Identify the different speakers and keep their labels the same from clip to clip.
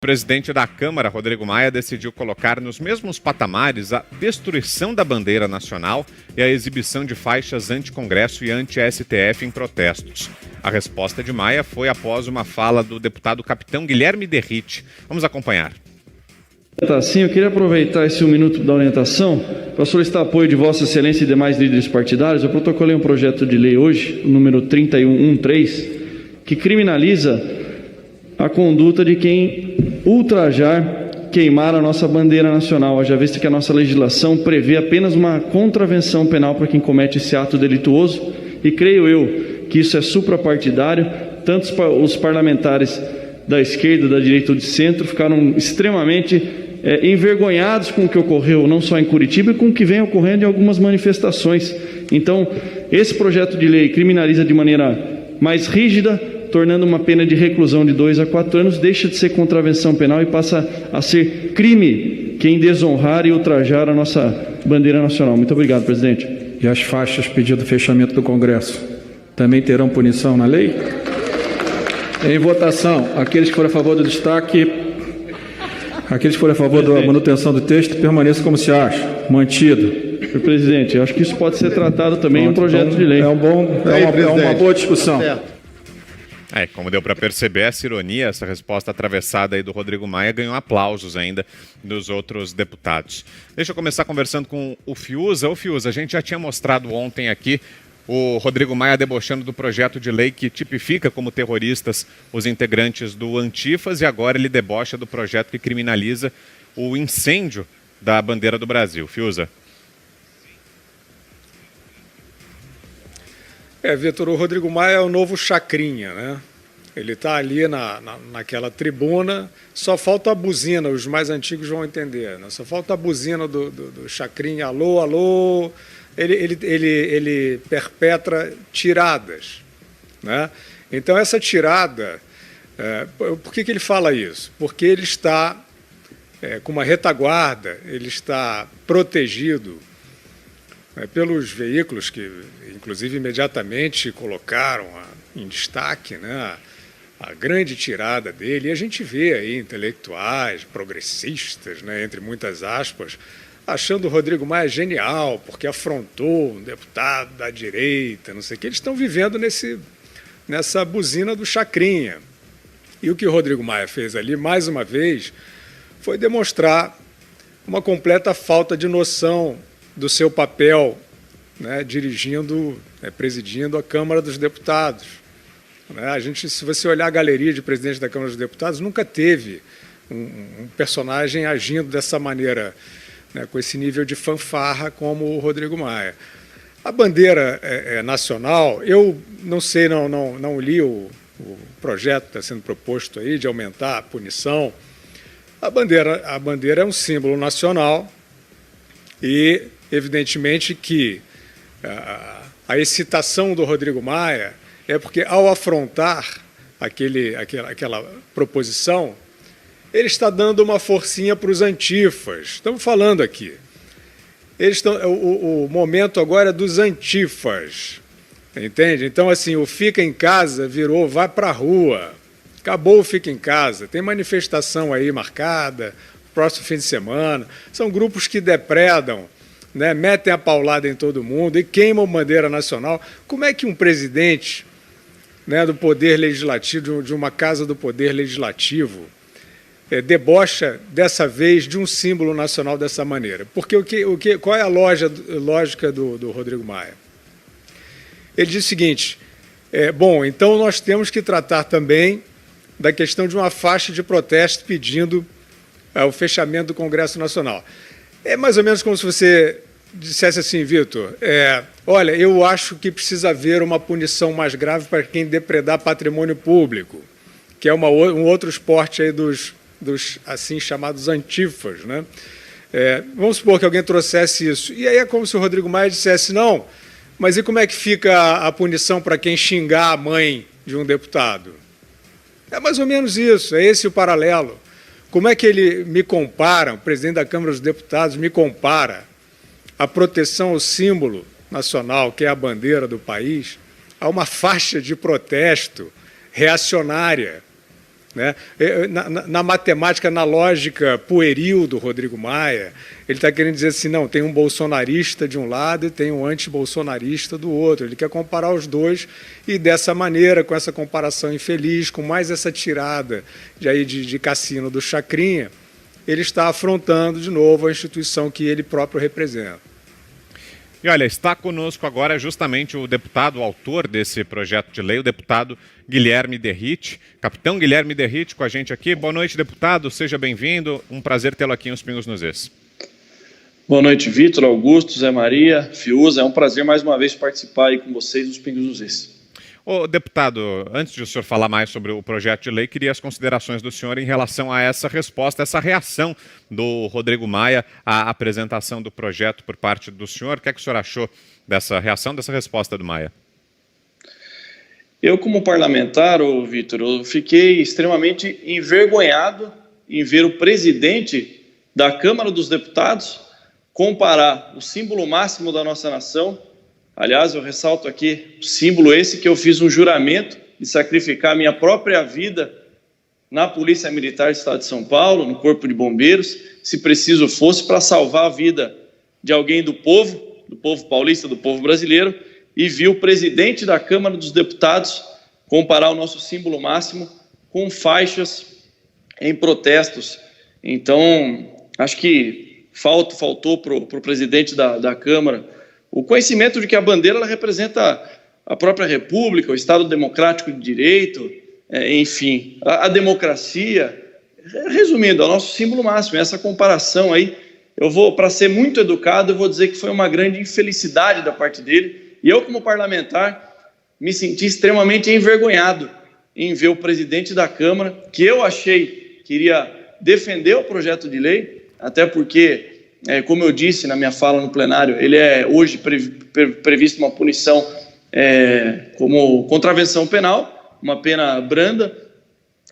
Speaker 1: O presidente da Câmara, Rodrigo Maia, decidiu colocar nos mesmos patamares a destruição da bandeira nacional e a exibição de faixas anti-Congresso e anti-STF em protestos. A resposta de Maia foi após uma fala do deputado capitão Guilherme Derrite. Vamos acompanhar.
Speaker 2: Sim, eu queria aproveitar esse 1 minuto da orientação para solicitar apoio de Vossa Excelência e demais líderes partidários. Eu protocolei um projeto de lei hoje, o número 3113, que criminaliza a conduta de quem ultrajar, queimar a nossa bandeira nacional, haja vista que a nossa legislação prevê apenas uma contravenção penal para quem comete esse ato delituoso, e creio eu que isso é suprapartidário. Tanto os parlamentares da esquerda, da direita ou de centro ficaram extremamente envergonhados com o que ocorreu não só em Curitiba, e com o que vem ocorrendo em algumas manifestações. Então, esse projeto de lei criminaliza de maneira mais rígida, tornando uma pena de reclusão de 2 a 4 anos, deixa de ser contravenção penal e passa a ser crime quem desonrar e ultrajar a nossa bandeira nacional. Muito obrigado, presidente.
Speaker 3: E as faixas pedindo fechamento do Congresso também terão punição na lei? Em votação, aqueles que forem a favor do destaque, aqueles que forem a favor da manutenção do texto, permaneçam como se acha. Mantido.
Speaker 2: Senhor presidente, eu acho que isso pode ser tratado também em um projeto de lei.
Speaker 3: É uma boa discussão.
Speaker 1: Como deu para perceber, essa ironia, essa resposta atravessada aí do Rodrigo Maia ganhou aplausos ainda dos outros deputados. Deixa eu começar conversando com o Fiuza. Ô Fiuza, a gente já tinha mostrado ontem aqui o Rodrigo Maia debochando do projeto de lei que tipifica como terroristas os integrantes do Antifas, e agora ele debocha do projeto que criminaliza o incêndio da bandeira do Brasil. Fiuza.
Speaker 4: Vitor, o Rodrigo Maia é o novo Chacrinha, né? Ele está ali naquela tribuna, só falta a buzina, os mais antigos vão entender, né? Só falta a buzina do Chacrinha, alô, alô. Ele perpetra tiradas, né? Então, essa tirada, por que ele fala isso? Porque ele está com uma retaguarda, ele está protegido pelos veículos que, inclusive, imediatamente colocaram em destaque, né, a grande tirada dele. E a gente vê aí intelectuais, progressistas, né, entre muitas aspas, achando o Rodrigo Maia genial, porque afrontou um deputado da direita, não sei o que. Eles estão vivendo nessa buzina do Chacrinha. E o que o Rodrigo Maia fez ali, mais uma vez, foi demonstrar uma completa falta de noção do seu papel, né, presidindo a Câmara dos Deputados. Se você olhar a galeria de presidente da Câmara dos Deputados, nunca teve um personagem agindo dessa maneira, né, com esse nível de fanfarra como o Rodrigo Maia. A bandeira nacional, eu não sei, não li o projeto que está sendo proposto aí de aumentar a punição. A bandeira é um símbolo nacional e, evidentemente, que a excitação do Rodrigo Maia é porque, ao afrontar aquela proposição, ele está dando uma forcinha para os antifas. Estamos falando aqui. O momento agora é dos antifas, entende? Então, assim, o fica em casa virou vai para a rua. Acabou o fica em casa. Tem manifestação aí marcada, próximo fim de semana. São grupos que depredam, né, metem a paulada em todo mundo e queimam bandeira nacional. Como é que um presidente, né, do Poder Legislativo, de uma casa do Poder Legislativo, debocha dessa vez de um símbolo nacional dessa maneira? Porque qual é a lógica do Rodrigo Maia? Ele diz o seguinte: então nós temos que tratar também da questão de uma faixa de protesto pedindo o fechamento do Congresso Nacional. É mais ou menos como se você dissesse assim, Vitor, olha, eu acho que precisa haver uma punição mais grave para quem depredar patrimônio público, que é um outro esporte aí dos assim chamados antifas, né? Vamos supor que alguém trouxesse isso. E aí é como se o Rodrigo Maia dissesse, não, mas e como é que fica a punição para quem xingar a mãe de um deputado? É mais ou menos isso, é esse o paralelo. Como é que ele me compara, o presidente da Câmara dos Deputados me compara a proteção ao símbolo nacional, que é a bandeira do país, a uma faixa de protesto reacionária, né? Na matemática, na lógica pueril do Rodrigo Maia, ele está querendo dizer assim, não, tem um bolsonarista de um lado e tem um antibolsonarista do outro. Ele quer comparar os dois e, dessa maneira, com essa comparação infeliz, com mais essa tirada de cassino do Chacrinha, ele está afrontando de novo a instituição que ele próprio representa.
Speaker 1: E olha, está conosco agora justamente o deputado, o autor desse projeto de lei, o deputado Guilherme Derrite. Capitão Guilherme Derrite com a gente aqui. Boa noite, deputado, seja bem-vindo. Um prazer tê-lo aqui em Os Pingos nos Is.
Speaker 2: Boa noite, Vitor, Augusto, Zé Maria, Fiuza. É um prazer mais uma vez participar aí com vocês dos Pingos nos Is.
Speaker 1: Ô, deputado, antes de o senhor falar mais sobre o projeto de lei, queria as considerações do senhor em relação a essa resposta, essa reação do Rodrigo Maia à apresentação do projeto por parte do senhor. O que é que o senhor achou dessa reação, dessa resposta do Maia?
Speaker 2: Eu, como parlamentar, Vitor, eu fiquei extremamente envergonhado em ver o presidente da Câmara dos Deputados comparar o símbolo máximo da nossa nação. Aliás, eu ressalto aqui o símbolo esse que eu fiz um juramento de sacrificar minha própria vida na Polícia Militar do Estado de São Paulo, no Corpo de Bombeiros, se preciso fosse, para salvar a vida de alguém do povo paulista, do povo brasileiro, e vi o presidente da Câmara dos Deputados comparar o nosso símbolo máximo com faixas em protestos. Então, acho que faltou para o presidente da Câmara o conhecimento de que a bandeira ela representa a própria República, o Estado Democrático de Direito, enfim, a democracia. Resumindo, é o nosso símbolo máximo. Essa comparação aí, para ser muito educado, eu vou dizer que foi uma grande infelicidade da parte dele. E eu, como parlamentar, me senti extremamente envergonhado em ver o presidente da Câmara, que eu achei que iria defender o projeto de lei, até porque, como eu disse na minha fala no plenário, ele é hoje previsto uma punição como contravenção penal, uma pena branda.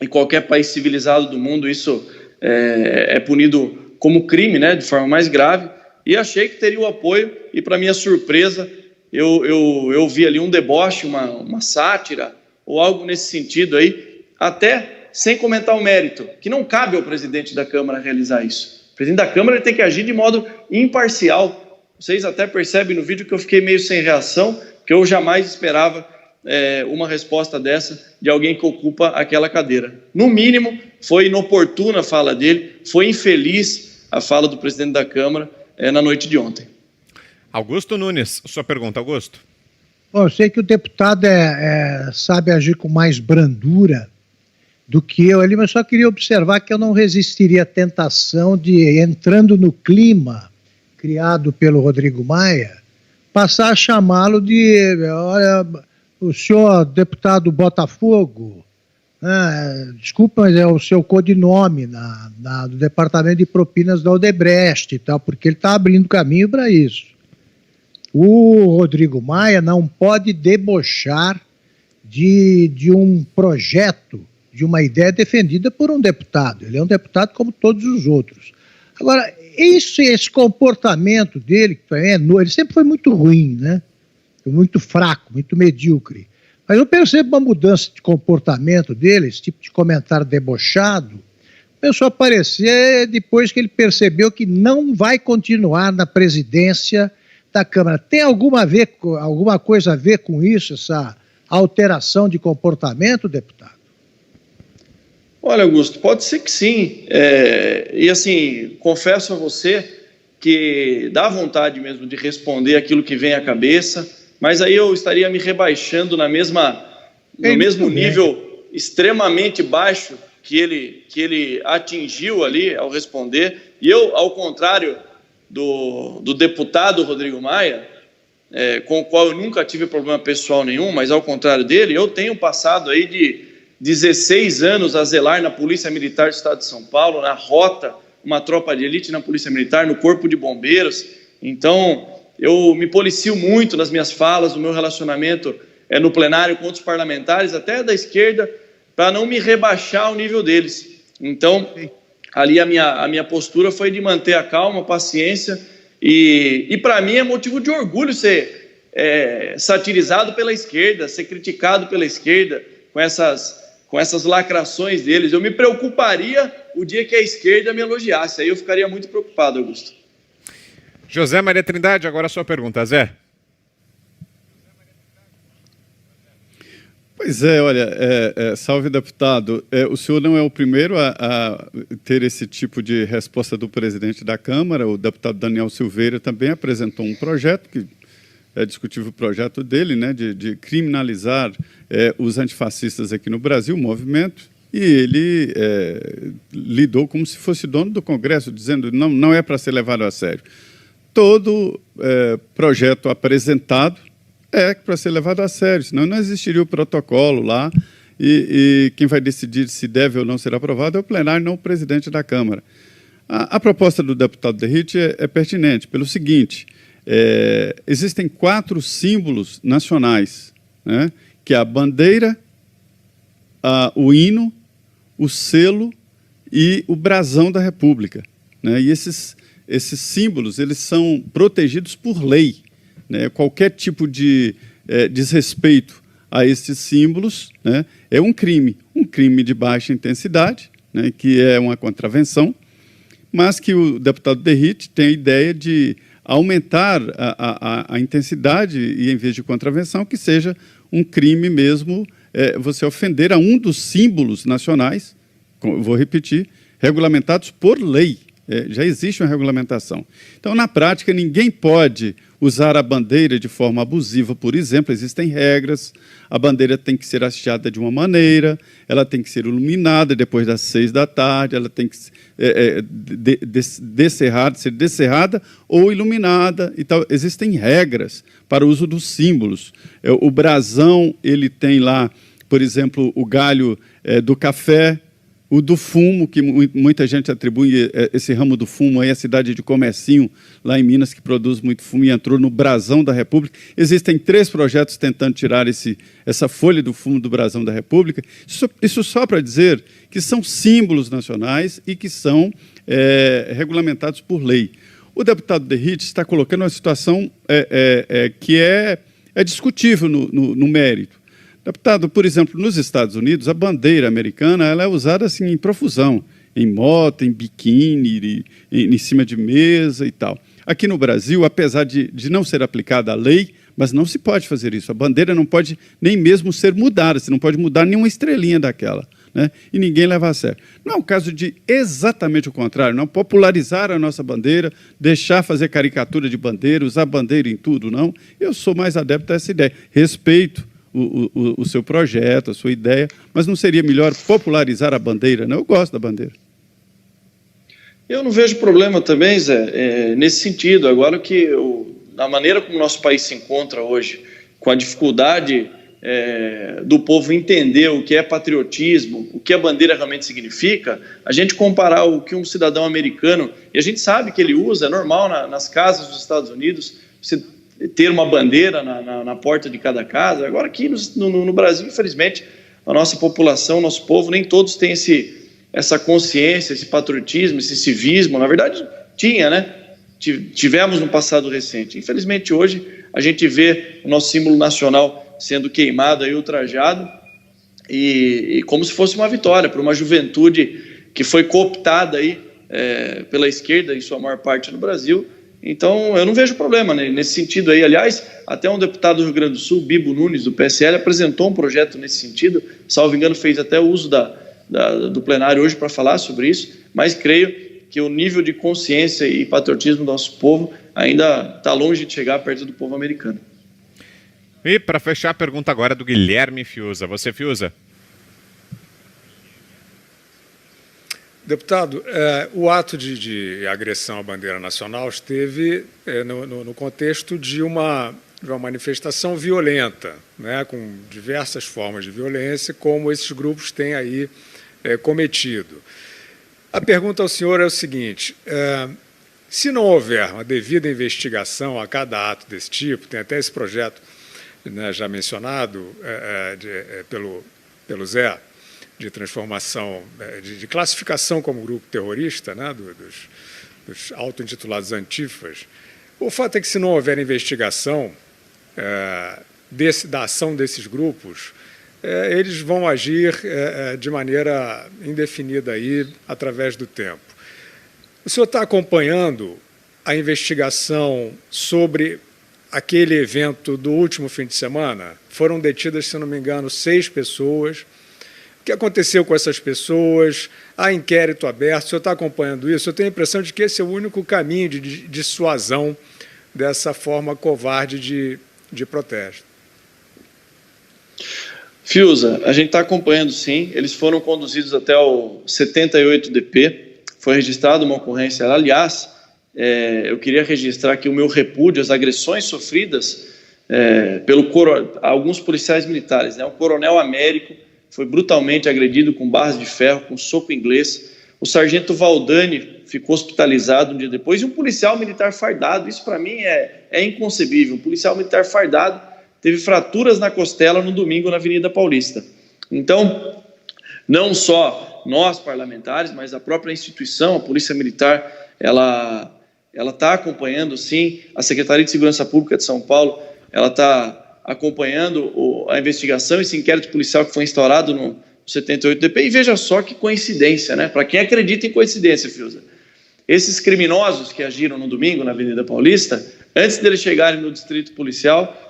Speaker 2: Em qualquer país civilizado do mundo isso é punido como crime, né, de forma mais grave, e achei que teria o apoio, e para minha surpresa eu vi ali um deboche, uma sátira, ou algo nesse sentido aí, até sem comentar o mérito, que não cabe ao presidente da Câmara realizar isso. O presidente da Câmara ele tem que agir de modo imparcial. Vocês até percebem no vídeo que eu fiquei meio sem reação, que eu jamais esperava uma resposta dessa de alguém que ocupa aquela cadeira. No mínimo, foi inoportuna a fala dele, foi infeliz a fala do presidente da Câmara na noite de ontem.
Speaker 1: Augusto Nunes, sua pergunta, Augusto.
Speaker 5: Bom, eu sei que o deputado sabe agir com mais brandura do que eu ali, mas só queria observar que eu não resistiria à tentação de, entrando no clima criado pelo Rodrigo Maia, passar a chamá-lo de, olha, o senhor deputado Botafogo, desculpa, mas é o seu codinome do Departamento de Propinas da Odebrecht e tal, porque ele está abrindo caminho para isso. O Rodrigo Maia não pode debochar de um projeto, de uma ideia defendida por um deputado. Ele é um deputado como todos os outros. Agora, esse comportamento dele, que ele sempre foi muito ruim, né? Muito fraco, muito medíocre. Mas eu percebo uma mudança de comportamento dele, esse tipo de comentário debochado, começou a aparecer depois que ele percebeu que não vai continuar na presidência da Câmara. Tem alguma coisa a ver com isso, essa alteração de comportamento, deputado?
Speaker 2: Olha, Augusto, pode ser que sim. E assim, confesso a você que dá vontade mesmo de responder aquilo que vem à cabeça, mas aí eu estaria me rebaixando no mesmo nível extremamente baixo que ele atingiu ali ao responder. E eu, ao contrário do deputado Rodrigo Maia, com o qual eu nunca tive problema pessoal nenhum, mas ao contrário dele, eu tenho passado aí de 16 anos a zelar na Polícia Militar do Estado de São Paulo, na Rota, uma tropa de elite na Polícia Militar, no Corpo de Bombeiros. Então, eu me policio muito nas minhas falas, no meu relacionamento no plenário com outros parlamentares, até da esquerda, para não me rebaixar ao nível deles. Então, ali a minha postura foi de manter a calma, a paciência, e para mim é motivo de orgulho ser satirizado pela esquerda, ser criticado pela esquerda, com essas
Speaker 6: com essas lacrações deles. Eu me preocuparia o dia que a esquerda me elogiasse, aí eu ficaria muito preocupado, Augusto.
Speaker 1: José Maria Trindade, agora a sua pergunta, Zé.
Speaker 7: Pois é, olha, salve, deputado. O senhor não é o primeiro a ter esse tipo de resposta do presidente da Câmara. O deputado Daniel Silveira também apresentou um projeto, que é discutível o projeto dele, né, de criminalizar os antifascistas aqui no Brasil, o movimento, e ele lidou como se fosse dono do Congresso, dizendo que não é para ser levado a sério. Todo projeto apresentado para ser levado a sério, senão não existiria o protocolo lá e quem vai decidir se deve ou não ser aprovado é o plenário, não o presidente da Câmara. A proposta do deputado Derrite é pertinente, pelo seguinte, existem 4 símbolos nacionais, né, que é a bandeira, o hino, o selo e o brasão da República, né, e esses símbolos eles são protegidos por lei. Né, qualquer tipo de desrespeito a esses símbolos, né, é um crime de baixa intensidade, né, que é uma contravenção, mas que o deputado Derrite tem a ideia de aumentar a intensidade e, em vez de contravenção, que seja um crime mesmo você ofender a um dos símbolos nacionais, vou repetir, regulamentados por lei. Já existe uma regulamentação. Então, na prática, ninguém pode usar a bandeira de forma abusiva, por exemplo, existem regras, a bandeira tem que ser hasteada de uma maneira, ela tem que ser iluminada depois das 6 da tarde, ela tem que ser descerrada ou iluminada e tal. Existem regras para o uso dos símbolos. O brasão, ele tem lá, por exemplo, o galho do café, o do fumo, que muita gente atribui esse ramo do fumo aí à cidade de Comercinho, lá em Minas, que produz muito fumo e entrou no brasão da República. Existem 3 projetos tentando tirar essa folha do fumo do brasão da República. Isso só para dizer que são símbolos nacionais e que são regulamentados por lei. O deputado Derrite está colocando uma situação que é discutível no mérito. Deputado, por exemplo, nos Estados Unidos, a bandeira americana ela é usada assim, em profusão, em moto, em biquíni, em cima de mesa e tal. Aqui no Brasil, apesar de não ser aplicada a lei, mas não se pode fazer isso. A bandeira não pode nem mesmo ser mudada, você não pode mudar nenhuma estrelinha daquela, né? E ninguém leva a sério. Não é o caso de exatamente o contrário, não popularizar a nossa bandeira, deixar fazer caricatura de bandeira, usar bandeira em tudo, não. Eu sou mais adepto a essa ideia. Respeito o seu projeto, a sua ideia, mas não seria melhor popularizar a bandeira? Não, eu gosto da bandeira.
Speaker 6: Eu não vejo problema também, Zé, nesse sentido. Agora que na maneira como o nosso país se encontra hoje, com a dificuldade do povo entender o que é patriotismo, o que a bandeira realmente significa, a gente comparar o que um cidadão americano, e a gente sabe que ele usa, é normal nas casas dos Estados Unidos, você ter uma bandeira na porta de cada casa. Agora aqui no Brasil, infelizmente, a nossa população, nosso povo, nem todos têm essa consciência, esse patriotismo, esse civismo. Na verdade, tinha, né? Tivemos no passado recente. Infelizmente, hoje, a gente vê o nosso símbolo nacional sendo queimado e ultrajado, e como se fosse uma vitória para uma juventude que foi cooptada aí, pela esquerda, em sua maior parte no Brasil. Então, eu não vejo problema nesse sentido aí. Aliás, até um deputado do Rio Grande do Sul, Bibo Nunes, do PSL, apresentou um projeto nesse sentido, salvo engano, fez até o uso do plenário hoje para falar sobre isso, mas creio que o nível de consciência e patriotismo do nosso povo ainda está longe de chegar perto do povo americano.
Speaker 1: E para fechar a pergunta agora do Guilherme Fiuza. Você, Fiuza?
Speaker 4: Deputado, o ato de agressão à bandeira nacional esteve no contexto de uma manifestação violenta, né, com diversas formas de violência, como esses grupos têm aí cometido. A pergunta ao senhor é o seguinte: se não houver uma devida investigação a cada ato desse tipo, tem até esse projeto, né, já mencionado pelo Zé, de transformação, de classificação como grupo terrorista, né, dos auto-intitulados antifas, o fato é que, se não houver investigação da ação desses grupos, eles vão agir de maneira indefinida aí, através do tempo. O senhor está acompanhando a investigação sobre aquele evento do último fim de semana? Foram detidas, se não me engano, 6 pessoas. O que aconteceu com essas pessoas? Há inquérito aberto. O senhor está acompanhando isso? Eu tenho a impressão de que esse é o único caminho de dissuasão dessa forma covarde de protesto.
Speaker 6: Fiuza, a gente está acompanhando, sim. Eles foram conduzidos até o 78DP. Foi registrada uma ocorrência. Aliás, eu queria registrar aqui o meu repúdio às agressões sofridas pelo alguns policiais militares. O coronel Américo foi brutalmente agredido com barras de ferro, com soco inglês. O sargento Valdani ficou hospitalizado um dia depois. E um policial militar fardado, isso para mim é inconcebível. Um policial militar fardado teve fraturas na costela no domingo na Avenida Paulista. Então, não só nós parlamentares, mas a própria instituição, a Polícia Militar, ela está acompanhando, sim, a Secretaria de Segurança Pública de São Paulo, ela está acompanhando a investigação, esse inquérito policial que foi instaurado no 78DP, e veja só que coincidência, né? Para quem acredita em coincidência, Fiuza. Esses criminosos que agiram no domingo na Avenida Paulista, antes deles chegarem no distrito policial,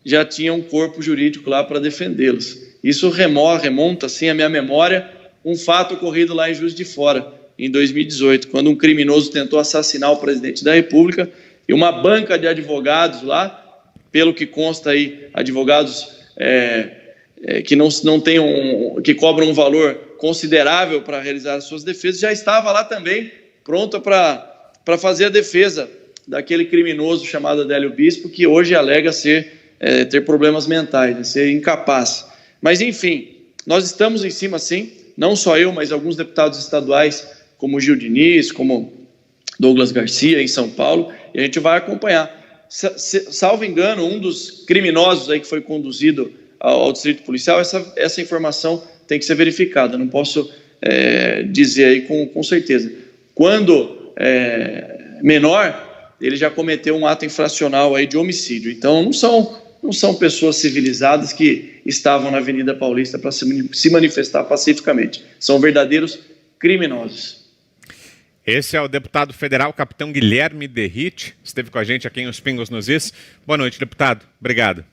Speaker 6: já tinha um corpo jurídico lá para defendê-los. Isso remonta, assim, à minha memória, um fato ocorrido lá em Juiz de Fora, em 2018, quando um criminoso tentou assassinar o presidente da República e uma banca de advogados lá, pelo que consta aí, advogados que não tenham, que cobram um valor considerável para realizar as suas defesas, já estava lá também pronta para fazer a defesa daquele criminoso chamado Adélio Bispo, que hoje alega ter problemas mentais, ser incapaz. Mas, enfim, nós estamos em cima, sim, não só eu, mas alguns deputados estaduais, como Gil Diniz, como Douglas Garcia, em São Paulo, e a gente vai acompanhar. Salvo engano, um dos criminosos aí que foi conduzido ao distrito policial, essa informação tem que ser verificada, não posso dizer aí com certeza. Quando menor, ele já cometeu um ato infracional aí de homicídio, então não são pessoas civilizadas que estavam na Avenida Paulista para se manifestar pacificamente. São verdadeiros criminosos.
Speaker 1: Esse é o deputado federal, capitão Guilherme Derrite, esteve com a gente aqui em Os Pingos nos Is. Boa noite, deputado. Obrigado.